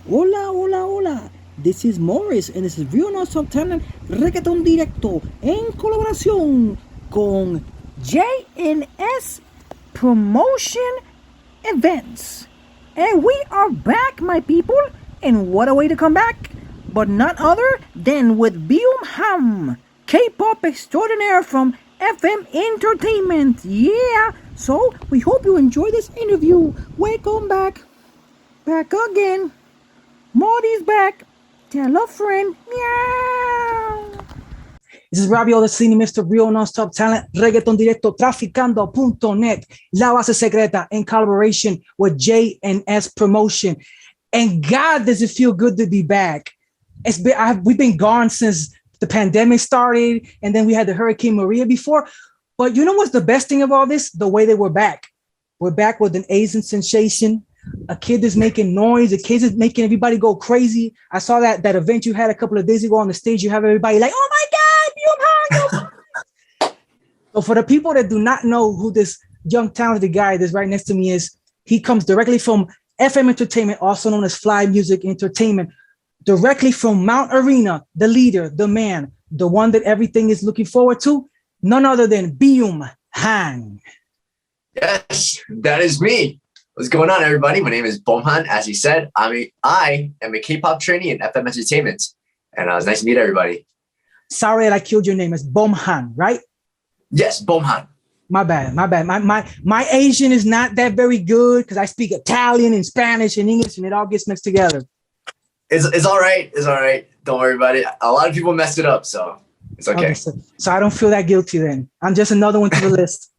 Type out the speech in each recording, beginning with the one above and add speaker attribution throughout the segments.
Speaker 1: Hola, hola, hola. This is Morris and this is Real Nonstop Talent Reggaeton Directo en colaboración con J&S Promotion Events. And we are back, my people. And what a way to come back, but none other than with Beomhan, K-pop extraordinaire from FM Entertainment. Yeah. So we hope you enjoy this interview. Welcome back. Back again. Morty's back. Tell a friend. Meow. This is Robbie Oldesini, Mr. Real Nonstop Talent, Reggaeton Directo, Traficando.net, La Base Secreta, in collaboration with J&S Promotion. And God, does it feel good to be back. We've been gone since the pandemic started, and then we had the Hurricane Maria before. But you know what's the best thing of all this? The way that we're back. We're back with an Asian sensation. A kid is making noise. A kid is making everybody go crazy. I saw that event you had a couple of days ago on the stage. You have everybody like, oh my God, Beomhan. So for the people that do not know who this young talented guy that's right next to me is, he comes directly from FM Entertainment, also known as Fly Music Entertainment, directly from Mount Arena, the leader, the man, the one that everything is looking forward to, none other than Beomhan.
Speaker 2: Yes, that is me. What's going on, everybody? My name is Beomhan. As he said, I am a K-pop trainee in FM Entertainment, and it's nice to meet everybody.
Speaker 1: Sorry that I killed your name. It's Beomhan, right?
Speaker 2: Yes, Beomhan.
Speaker 1: My bad. My Asian is not that very good because I speak Italian and Spanish and English, and it all gets mixed together.
Speaker 2: It's all right. It's all right. Don't worry about it. A lot of people messed it up, so it's okay.
Speaker 1: So I don't feel that guilty then. I'm just another one to the list.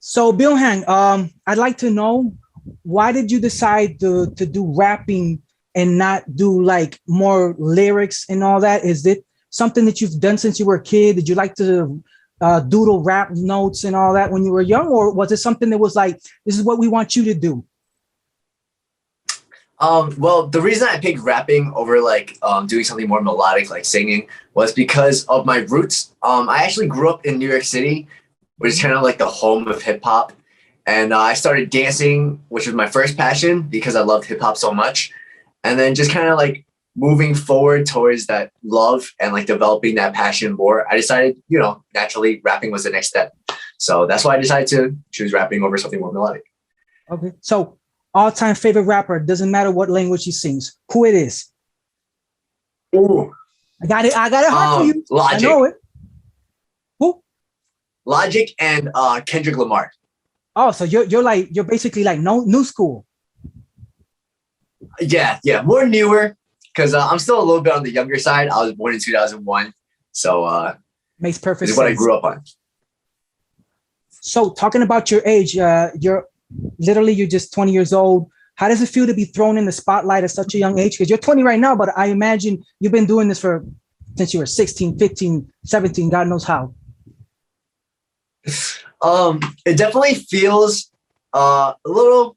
Speaker 1: So Beomhan, I'd like to know, why did you decide to do rapping and not do like more lyrics and all that? Is it something that you've done since you were a kid? Did you like to doodle rap notes and all that when you were young? Or was it something that was like, this is what we want you to do?
Speaker 2: Well, the reason I picked rapping over like doing something more melodic like singing was because of my roots. I actually grew up in New York City, which is kind of like the home of hip hop. And I started dancing, which was my first passion because I loved hip hop so much. And then just kind of like moving forward towards that love and like developing that passion more, I decided, naturally rapping was the next step. So that's why I decided to choose rapping over something more melodic.
Speaker 1: Okay. So all-time favorite rapper, doesn't matter what language he sings, who it is.
Speaker 2: Ooh.
Speaker 1: I got it hard for you.
Speaker 2: Logic.
Speaker 1: I know it. Who?
Speaker 2: Logic and Kendrick Lamar.
Speaker 1: Oh, so you're basically like new school.
Speaker 2: Yeah, more newer because I'm still a little bit on the younger side. I was born in 2001, so
Speaker 1: makes perfect sense.
Speaker 2: This is what I grew up on.
Speaker 1: So talking about your age, you're just 20 years old. How does it feel to be thrown in the spotlight at such a young age? Because you're 20 right now, but I imagine you've been doing this since you were 16, 15, 17, God knows how.
Speaker 2: It definitely feels a little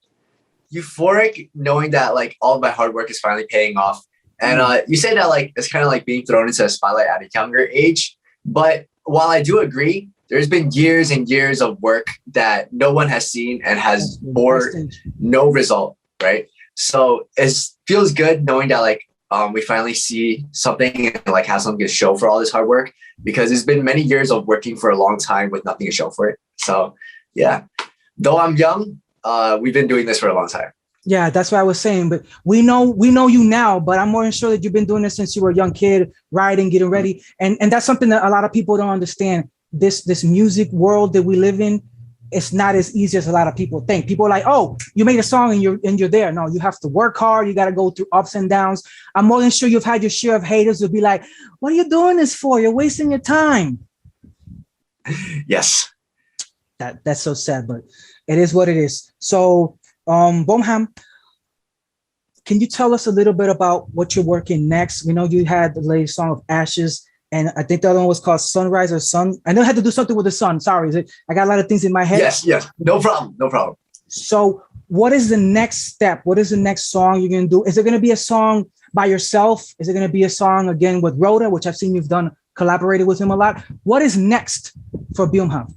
Speaker 2: euphoric knowing that like all of my hard work is finally paying off. And you say that like it's kind of like being thrown into a spotlight at a younger age. But while I do agree, there's been years and years of work that no one has seen and has bore no result, right? So it feels good knowing that like we finally see something and like have something to show for all this hard work, because it's been many years of working for a long time with nothing to show for it. So yeah, though I'm young, we've been doing this for a long time.
Speaker 1: Yeah, that's what I was saying. But we know you now, but I'm more than sure that you've been doing this since you were a young kid, writing, getting ready. And that's something that a lot of people don't understand. This music world that we live in, it's not as easy as a lot of people think. People are like, oh, you made a song and you're there. No, you have to work hard. You got to go through ups and downs. I'm more than sure you've had your share of haters who'll be like, what are you doing this for? You're wasting your time.
Speaker 2: Yes.
Speaker 1: That's so sad, but it is what it is. So, Beomhan, can you tell us a little bit about what you're working next? We know you had the latest song of Ashes, and I think the other one was called Sunrise or Sun. I know I had to do something with the sun. Sorry, I got a lot of things in my head.
Speaker 2: Yes, no problem.
Speaker 1: So what is the next step? What is the next song you're going to do? Is it going to be a song by yourself? Is it going to be a song again with Rhoda, which I've seen you've collaborated with him a lot? What is next for Beomhan?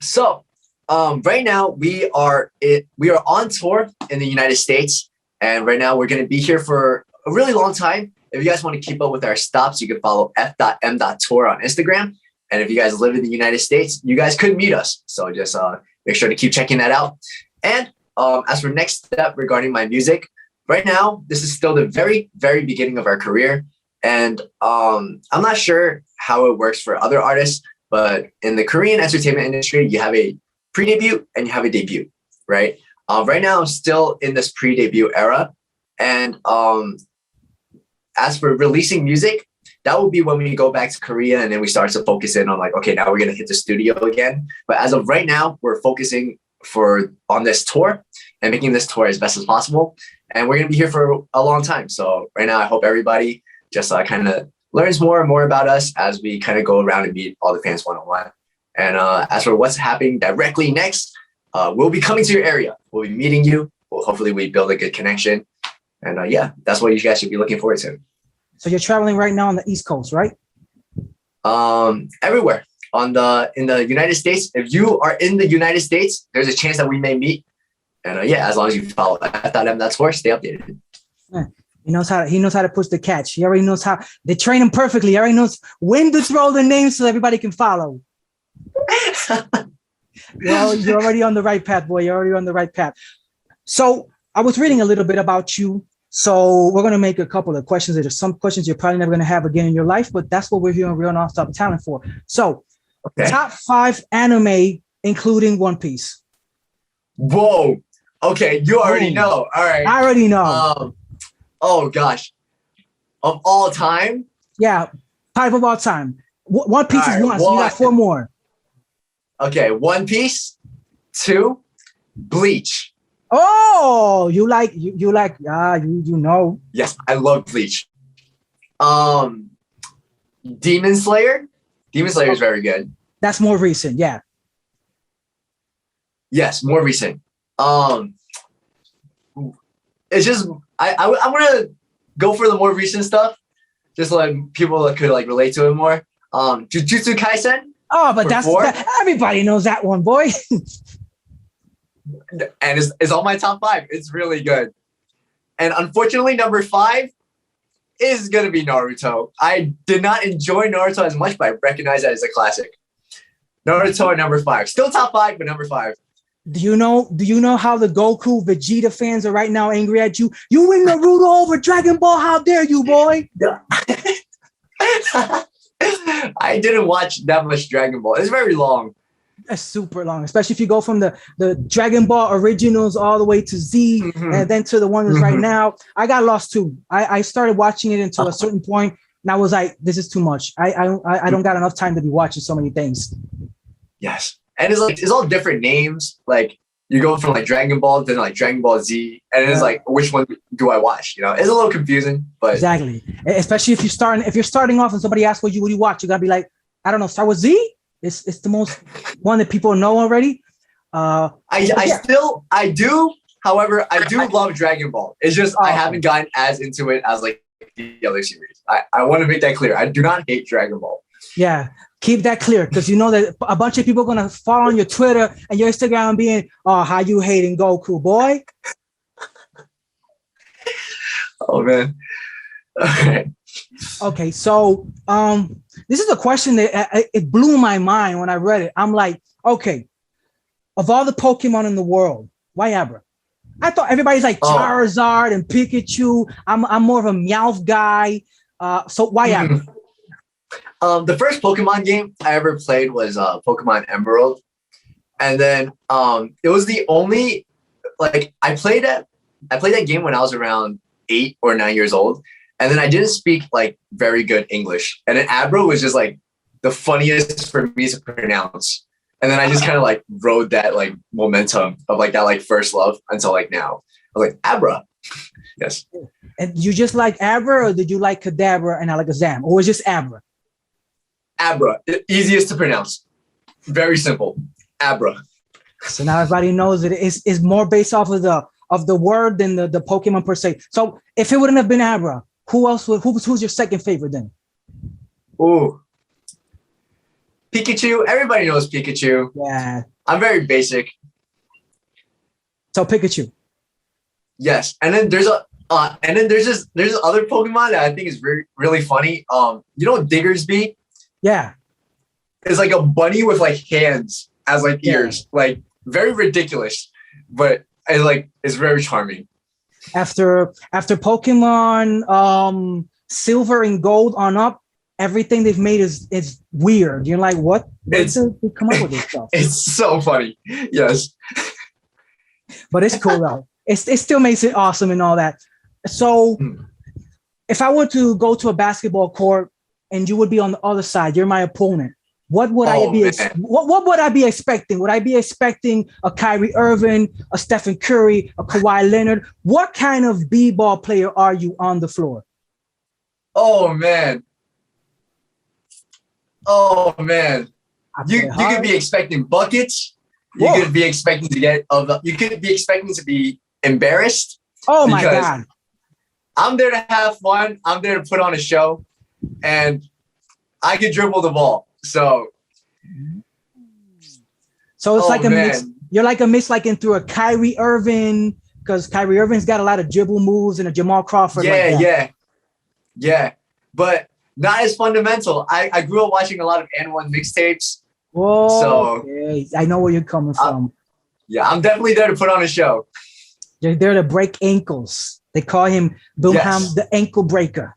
Speaker 2: So Right now we are on tour in the United States, and right now we're going to be here for a really long time. If you guys want to keep up with our stops, you can follow f.m.tour on Instagram. And if you guys live in the United States, you guys could meet us. So just make sure to keep checking that out. And as for next step regarding my music, right now this is still the very, very beginning of our career, and I'm not sure how it works for other artists, but in the Korean entertainment industry, you have a pre-debut and you have a debut, right? Right now, I'm still in this pre-debut era, and as for releasing music, that will be when we go back to Korea and then we start to focus in on like, okay, now we're gonna hit the studio again. But as of right now, we're focusing on this tour and making this tour as best as possible. And we're gonna be here for a long time. So right now, I hope everybody just kind of learns more and more about us as we kind of go around and meet all the fans one-on-one. And as for what's happening directly next, we'll be coming to your area. We'll be meeting you. Hopefully we build a good connection. And yeah, that's what you guys should be looking forward to.
Speaker 1: So you're traveling right now on the East Coast, right?
Speaker 2: Everywhere in the United States. If you are in the United States, there's a chance that we may meet. And yeah, as long as you follow f.m.tour, stay updated.
Speaker 1: Yeah. He knows how to push the catch. He already knows how they train him perfectly. He already knows when to throw the names so everybody can follow. Well, you're already on the right path, boy. You're already on the right path. So I was reading a little bit about you. So we're going to make a couple of questions. There's some questions you're probably never going to have again in your life, but that's what we're here on Real Nonstop Talent for. So Top 5 anime, including One Piece.
Speaker 2: Whoa. Okay. You already know. All right.
Speaker 1: I already know.
Speaker 2: Oh gosh. Of all time?
Speaker 1: Yeah. 5 of all time. One Piece is one. So you got 4 more.
Speaker 2: Okay. One Piece. 2. Bleach.
Speaker 1: Oh, you know.
Speaker 2: Yes, I love Bleach. Demon Slayer. Demon Slayer is very good.
Speaker 1: That's more recent, yeah.
Speaker 2: Yes, more recent. It's just I want to go for the more recent stuff, just so like people that could like relate to it more. Jujutsu Kaisen.
Speaker 1: Oh, but everybody knows that one, boy.
Speaker 2: And it's on my top 5. It's really good. And unfortunately, number 5 is going to be Naruto. I did not enjoy Naruto as much, but I recognize that as a classic. Naruto at number 5. Still top 5, but number 5.
Speaker 1: Do you know how the Goku Vegeta fans are right now angry at you? You win Naruto over Dragon Ball. How dare you, boy?
Speaker 2: I didn't watch that much Dragon Ball. It's very long.
Speaker 1: It's super long, especially if you go from the Dragon Ball originals all the way to Z, and then to the one that's right now. I got lost too. I started watching it until a certain point, and I was like, this is too much. I don't got enough time to be watching so many things.
Speaker 2: Yes. And it's all different names. Like you go from like Dragon Ball to like Dragon Ball Z, and it's like, which one do I watch? You know, it's a little confusing, but
Speaker 1: exactly. Especially if you're starting off and somebody asks what do you watch, you gotta be like, I don't know, start with Z. It's the most one that people know already. However, I do love Dragon Ball. It's just I haven't gotten as into it as like the other series. I want to make that clear. I do not hate Dragon Ball. Yeah, keep that clear, because you know that a bunch of people are gonna fall on your Twitter and your Instagram being, oh, how you hating Goku, boy.
Speaker 2: Oh man. Okay.
Speaker 1: Okay, so this is a question that it blew my mind when I read it. I'm like, okay, of all the Pokemon in the world, why Abra? I thought everybody's like Charizard and Pikachu. I'm more of a Meowth guy. So why Abra?
Speaker 2: The first Pokemon game I ever played was Pokemon Emerald, and then it was the only I played that game when I was around 8 or 9 years old. And then I didn't speak like very good English. And then Abra was just like the funniest for me to pronounce. And then I just kind of like rode that like momentum of like that like first love until like now. I was like, Abra. Yes.
Speaker 1: And you just like Abra, or did you like Kadabra and Alakazam? Or was it just Abra?
Speaker 2: Abra. Easiest to pronounce. Very simple. Abra.
Speaker 1: So now everybody knows that it's more based off of the word than the Pokemon per se. So if it wouldn't have been Abra, who's your second favorite then?
Speaker 2: Ooh. Pikachu. Everybody knows Pikachu.
Speaker 1: Yeah.
Speaker 2: I'm very basic.
Speaker 1: So Pikachu.
Speaker 2: Yes, and then there's this other Pokemon that I think is really funny. You know what Diggersby?
Speaker 1: Yeah.
Speaker 2: It's like a bunny with like hands as like ears, like very ridiculous, but it's very charming.
Speaker 1: After Pokemon Silver and Gold on up, everything they've made is weird. You're like, what? Where did they come up with this stuff?
Speaker 2: It's so funny. Yes.
Speaker 1: But it's cool though. It still makes it awesome and all that. So if I were to go to a basketball court and you would be on the other side, you're my opponent. What would I be? What would I be expecting? Would I be expecting a Kyrie Irving, a Stephen Curry, a Kawhi Leonard? What kind of b-ball player are you on the floor?
Speaker 2: Oh man. You could be expecting buckets. You could be expecting to get. You could be expecting to be embarrassed.
Speaker 1: Oh my God!
Speaker 2: I'm there to have fun. I'm there to put on a show, and I can dribble the ball. So
Speaker 1: it's like a mix. You're like a mix, like into a Kyrie Irving, because Kyrie Irving's got a lot of dribble moves and a Jamal Crawford.
Speaker 2: Yeah. But not as fundamental. I grew up watching a lot of M.O.N.T mixtapes.
Speaker 1: Whoa,
Speaker 2: so
Speaker 1: okay. I know where you're coming from.
Speaker 2: I'm definitely there to put on a show.
Speaker 1: You're there to break ankles. They call him Beomhan, the ankle breaker.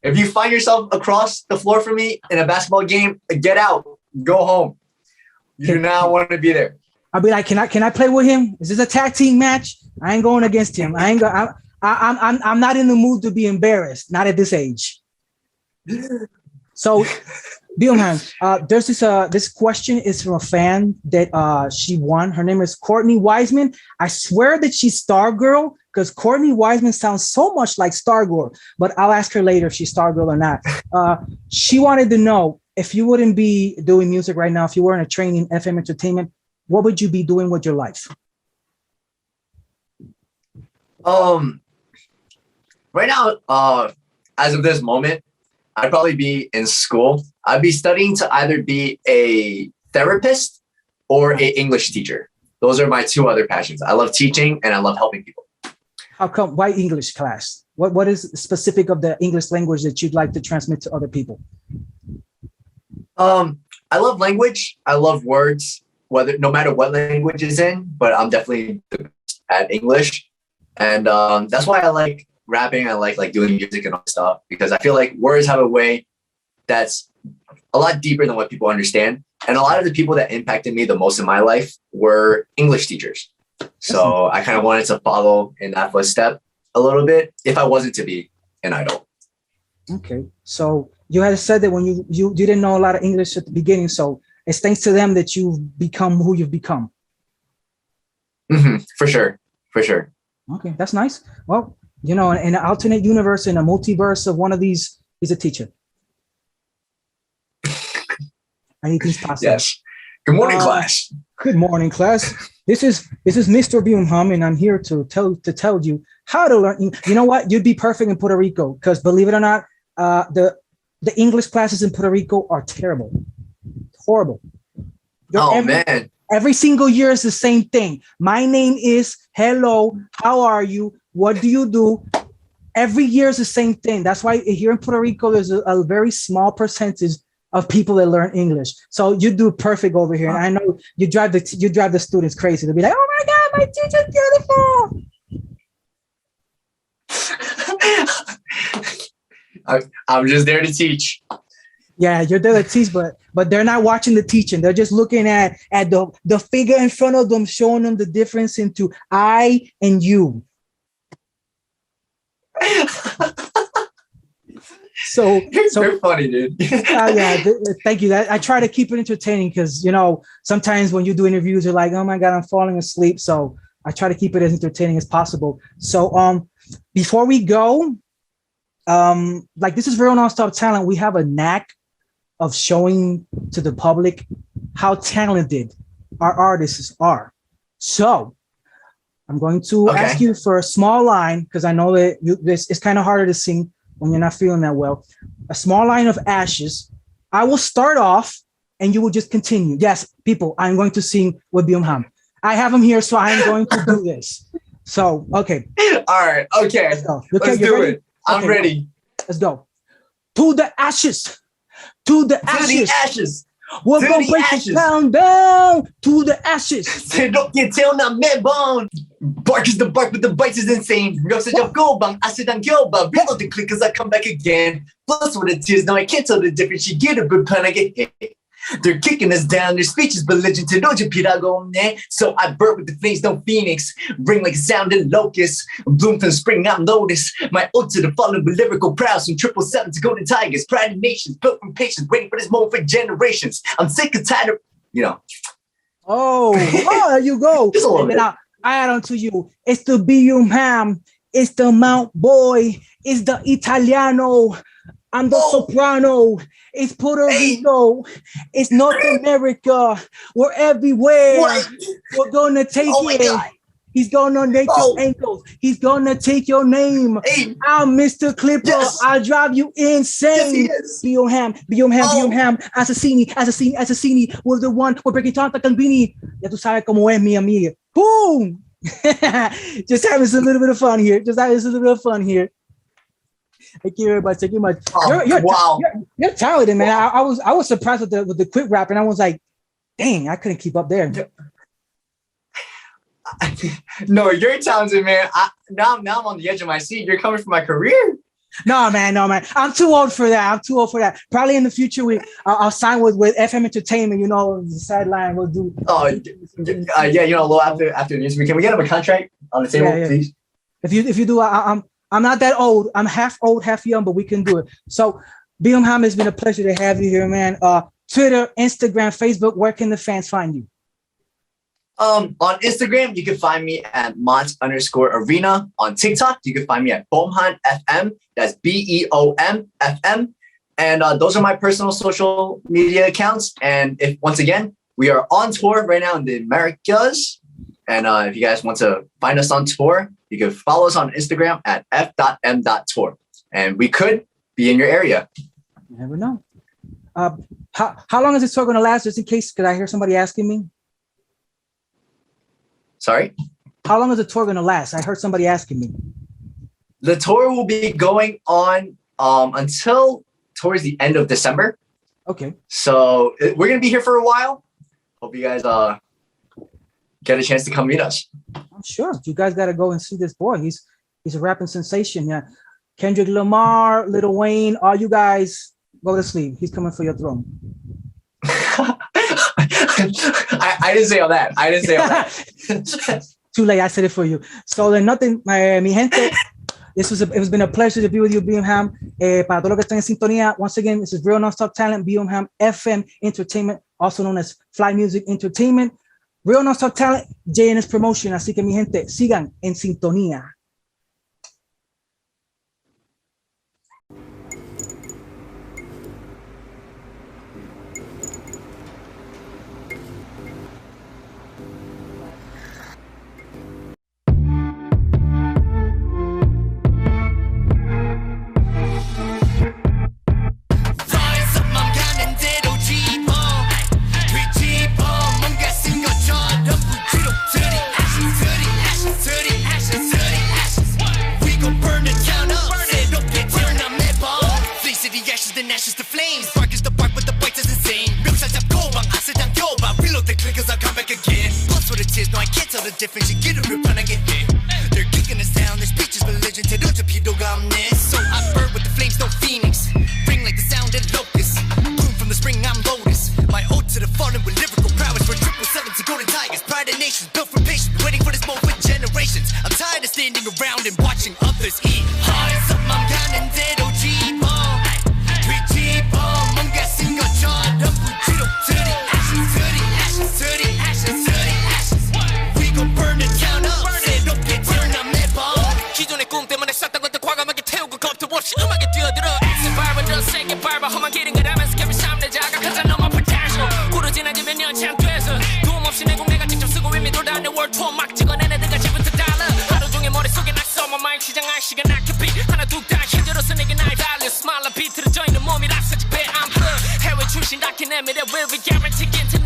Speaker 2: If you find yourself across the floor from me in a basketball game, get out, go home. You do not want to be there.
Speaker 1: I'll be like, can I play with him? Is this a tag team match? I ain't going against him. I'm not in the mood to be embarrassed. Not at this age. So, Beomhan, there's this question is from a fan that she won. Her name is Courtney Wiseman. I swear that she's Stargirl because Courtney Wiseman sounds so much like Stargirl, but I'll ask her later if she's Stargirl or not. She wanted to know if you wouldn't be doing music right now, if you weren't a training FM Entertainment, what would you be doing with your life?
Speaker 2: Right now, as of this moment, I'd probably be in school. I'd be studying to either be a therapist or an English teacher. Those are my two other passions. I love teaching and I love helping people.
Speaker 1: How come? Why English class? What is specific of the English language that you'd like to transmit to other people?
Speaker 2: I love language. I love words, no matter what language is in, but I'm definitely the best at English. And that's why I like rapping. I like doing music and all that stuff because I feel like words have a way that's a lot deeper than what people understand. And a lot of the people that impacted me the most in my life were English teachers. So I kind of wanted to follow in that footstep a little bit if I wasn't to be an idol.
Speaker 1: Okay. So you had said that when you didn't know a lot of English at the beginning. So it's thanks to them that you've become who you've become.
Speaker 2: For sure.
Speaker 1: Okay. That's nice. Well, in an alternate universe, in a multiverse of one of these, he's a teacher. Anything's possible.
Speaker 2: Yes. Good morning, class.
Speaker 1: Good morning, class. This is Mr. Beomhan, and I'm here to tell you how to learn. You know what? You'd be perfect in Puerto Rico because, believe it or not, the English classes in Puerto Rico are terrible, horrible.
Speaker 2: Man!
Speaker 1: Every single year is the same thing. My name is hello. How are you? What do you do? Every year is the same thing. That's why here in Puerto Rico, there's a very small percentage of people that learn English. So you do perfect over here. And I know you drive the students crazy. They'll be like, oh my God, my teacher's beautiful.
Speaker 2: I'm just there to teach.
Speaker 1: Yeah, you're there to teach, but they're not watching the teaching. They're just looking at the figure in front of them, showing them the difference into I and you. So
Speaker 2: you're funny, dude.
Speaker 1: Thank you. I try to keep it entertaining because sometimes when you do interviews, you're like, oh my God, I'm falling asleep. So I try to keep it as entertaining as possible. So before we go, this is real Nonstop talent. We have a knack of showing to the public how talented our artists are. So I'm going to ask you for a small line because I know that it's kind of harder to sing when you're not feeling that well. A small line of ashes. I will start off and you will just continue. Yes, people, I'm going to sing with Beomhan. I have him here, so I'm going to do this. So, okay.
Speaker 2: All right. Okay.
Speaker 1: Let's go.
Speaker 2: Let's do it. I'm
Speaker 1: Okay,
Speaker 2: ready.
Speaker 1: Let's go. To the ashes. To the
Speaker 2: To
Speaker 1: ashes.
Speaker 2: the ashes.
Speaker 1: We're
Speaker 2: To
Speaker 1: going to
Speaker 2: the
Speaker 1: break
Speaker 2: ashes.
Speaker 1: this town down. To the ashes.
Speaker 2: Say don't get tail na M.O.N.T. Bark is the bark, but the bite is insane. Yo said yo go bang, I said I'm yo but reload the click as I come back again. Plus what it is, now I can't tell the difference. She get it, but pen I get hit. They're kicking us down, their speech is belligerent. So I burn with the flames, no phoenix. Bring like a sounding locust. Bloom from spring, I'm noticed. My ode to the fallen with lyrical prowess. From 777 to golden tigers. Pride of nations, built from patience. Waiting for this moment for generations. I'm sick and tired of, you know.
Speaker 1: Oh, there you go.
Speaker 2: Just a little
Speaker 1: And then
Speaker 2: bit.
Speaker 1: I add on to you. It's the Beomhan. It's the Mount Boy. It's the Italiano. I'm the soprano. It's Puerto Rico. It's North America. We're everywhere.
Speaker 2: What?
Speaker 1: We're gonna take
Speaker 2: Oh my
Speaker 1: it.
Speaker 2: God.
Speaker 1: He's gonna make your ankles. He's gonna take your name.
Speaker 2: Hey.
Speaker 1: I'm Mr. Clipper.
Speaker 2: Yes.
Speaker 1: I'll drive you insane.
Speaker 2: Yes, he is.
Speaker 1: Beomhan, Assassini. Was the one we're breaking tanta Calvini. Ya tú sabes cómo es mi amiga. Boom! Just having a little bit of fun here. Thank you very much.
Speaker 2: Oh, wow.
Speaker 1: You're talented, man. I was surprised with the quick rap, and I was like, dang, I couldn't keep up there.
Speaker 2: No, you're talented, man. Now I'm on the edge of my seat. You're coming for my career.
Speaker 1: No, man. I'm too old for that. Probably in the future, I'll sign with FM Entertainment. You know, the sideline we'll do.
Speaker 2: Oh, yeah. You know, a little after the news. Can we get him a contract on the table, please?
Speaker 1: If you do, I'm not that old. I'm half old, half young, but we can do it. So, Beomhan, it's been a pleasure to have you here, man. Twitter, Instagram, Facebook. Where can the fans find you?
Speaker 2: On Instagram, you can find me at _arena. On TikTok, you can find me at Beomhan FM. That's BEOM FM. And those are my personal social media accounts. And once again, we are on tour right now in the Americas. And if you guys want to find us on tour, you can follow us on Instagram at f.m.tour. And we could be in your area.
Speaker 1: You never know. How long is this tour going to last, just in case? Because I hear somebody asking me.
Speaker 2: Sorry?
Speaker 1: How long is the tour going to last? I heard somebody asking me.
Speaker 2: The tour will be going on until towards the end of December.
Speaker 1: Okay.
Speaker 2: So we're going to be here for a while. Hope you guys get a chance to come meet us.
Speaker 1: I'm sure. You guys got to go and see this boy. He's a rapping sensation. Yeah. Kendrick Lamar, Lil Wayne, all you guys go to sleep. He's coming for your throne.
Speaker 2: I didn't say all that.
Speaker 1: Too late. I said it for you. So then nothing, mi gente. It has been a pleasure to be with you, Beomhan. Para todos los que están en sintonía, once again, this is Real Nonstop Talent, Beomhan FM Entertainment, also known as Fly Music Entertainment. Real Nonstop Talent, JNS Promotion. Así que mi gente, sigan en sintonía.
Speaker 3: Difference, you get a real trying to get hit. They're kicking us down, their speech is religion. So I burn with the flames, no phoenix. Bring like the sound and locust. Bloom from the spring, I'm lotus. My ode to the fallen with lyrical prowess. For 777 to golden tigers. Pride of nations, built from patience. Waiting for this moment for generations. I'm tired of standing around and watching others eat. Hearts up, I'm counting dead OG bomb. Tweet bomb, 뭔가 생겨져. 덤부지로 to the ashes, to the ashes, to the ashes, to the ashes. We gon' burn the town up. 새롭게 태어난 매번. 기존의 꿈 때문에 쌌던 것들 과감하게 태우고 겁도 없이 음악에 뛰어들어. 액션 밟아 더 세게 밟아. 험한 길은 가라면서 keep it 삶 내 자가. Cause I know my potential. 구르지난 지 몇 년치 안 돼서. 도움 없이 내 곡 내가 직접 쓰고 이미 돌아다니는 월드 투어 막 찍어낸 애들과 지부터 달라. 하루 종일 머릿속에 낙서. My mind 시장할 시간 아껴비. 하나 뚝딱 현재로서 내게 날 달려. Smile 비트로 join the 몸이 랍사직 배 I'm hood. 해외 출신 닦인 looking at me, that will be guaranteed to